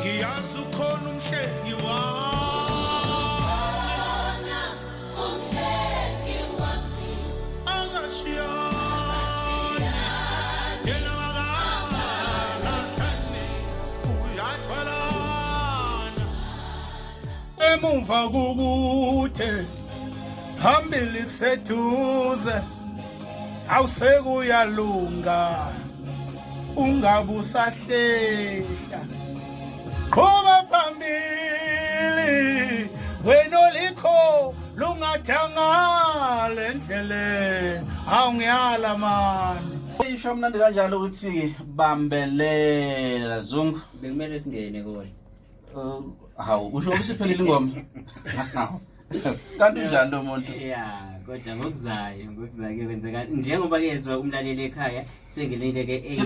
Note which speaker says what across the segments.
Speaker 1: ngiyazi ukhona umhlengi wami angashiyani yena wakalahlani uyathwalana emumva kukude phambili kuseduze awusekuyalunga ungabusahlehla qhubeka phambili wena olikho lungathangala endleleni awungiyala mani
Speaker 2: isho mnandi kanjalo ukuthi bambelela Zungu
Speaker 3: bekumele singene kona
Speaker 2: hawu usho ubusiphelile ingoma kanti njani lo muntu
Speaker 3: kodwa ngokuzayo kwenzeka njengoba kezwe umlaleli ekhaya sengelele ke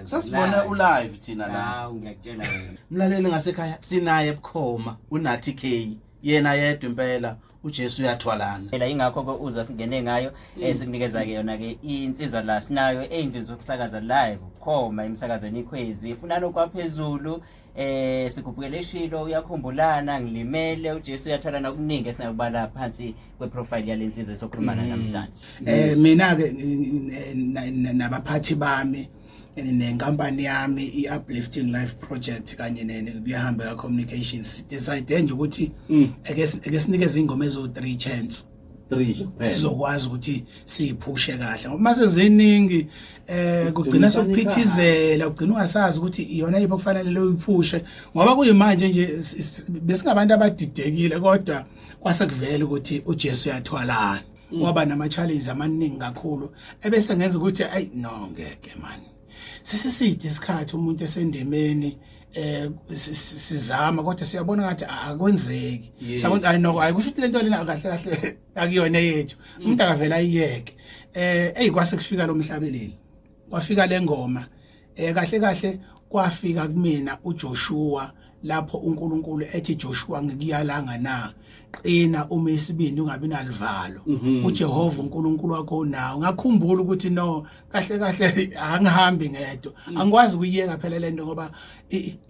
Speaker 2: sasibona ulive thina la
Speaker 3: hawu ngiyakutshela wena
Speaker 2: mlaleli ngasekhaya sinaye ebukhoma uNathi K yena yedwa impela uJesu uyathwalana
Speaker 3: phela ingakho ke uzwa singene ngayo sikunikeza ke yona ke insizwa la sinayo ey'ndlu zokusakaza live khoma emsakazweni ikhwezi ifunana okwaphezulu sigubukele eshilo uyakhumbulana ngilimele uJesu uyathwalana okuningi esingakubala phansi kweprofile yalensizwe esokhulumana namhlanje
Speaker 1: mina ke nabaphathi bami nenkampani yami i-Uplifting Life Project kanye nekuyahamba communications decide nje ukuthi ake sinikeze ingoma ezo3 chance
Speaker 2: 3 nje kuphela
Speaker 1: sizokwazi ukuthi siyiphushe kahle ngoba mase ziningi kugcina sokuphithizela ugcina ungasazi ukuthi iyona yipo kufanele lo uyiphushe ngoba kuyimanje nje besingabantu abadidekile kodwa kwasekuvela ukuthi uJesu uyathwalana ngoba nama challenges amaningi kakhulu ebese ngenza ukuthi ayi no ngeke man sesiside isikhathi umuntu esendemeni sizama kodwa siyabona ngathi akwenzeki sabona ayinoko ayikusho ukuthi lento lena kahle kahle akuyona yethu umuntu akavela ayiyeke kwase kufika lo mhlabeleli kwafika lengoma kahle kahle kwafika kumina uJoshua lapho uNkulunkulu ethi Joshua ngikuyalanga na qina uma isibindi ungabi nalivalo uJehova uNkulunkulu wakho nawo ngakhumbula ukuthi no kahle kahle angihambi ngedwa angikwazi ukuyiyeka phela lento ngoba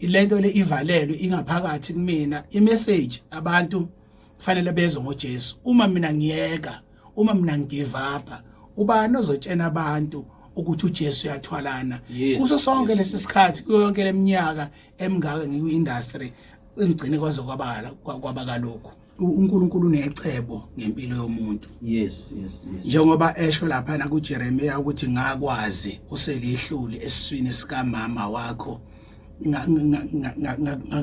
Speaker 1: lento le ivalelwe ingaphakathi kumina imessage abantu kufanele bezwe ngoJesu uma mina ngiyeka uma mina ngigive up ubani ozotshena abantu ukuthi uJesu uyathwalana kuso sonke lesisikhathi kuyo yonke leminyaka emingaka ngiku-industry engigcine kwaze kwaba kalokho uNkulunkulu unecebo ngempilo yomuntu
Speaker 2: yes
Speaker 1: njengoba esho lapha na kuJeremiya ukuthi ngakwazi uselihluli esiswini sika mama wakho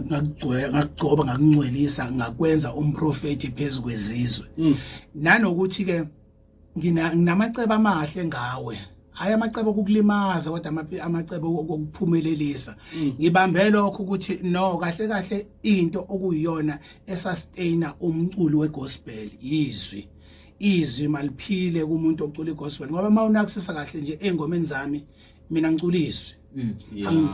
Speaker 1: ngakugcoba ngakungcwelisa ngakwenza umprofeti phezukwezizwe nanokuthi ke nginamacebo amahle ngawe hayi amacebo okukulimaza kodwa amacebo okuphumelelisa ngibambe lokho ukuthi no kahle kahle into okuyiyona esustaina umculo wegospel izwi maliphile kumuntu ocula igospel ngoba mawunakusisa kahle nje engomeni zami mina ngicula izwi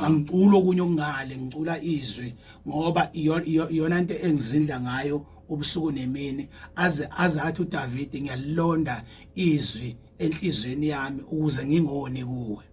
Speaker 1: angicula okunye okungale ngicula izwi ngoba iyona into engizindla ngayo ubusuku nemini azathi uDavid ngiyalonda izwi enhlizweni yami ukuze ngingoni kuwe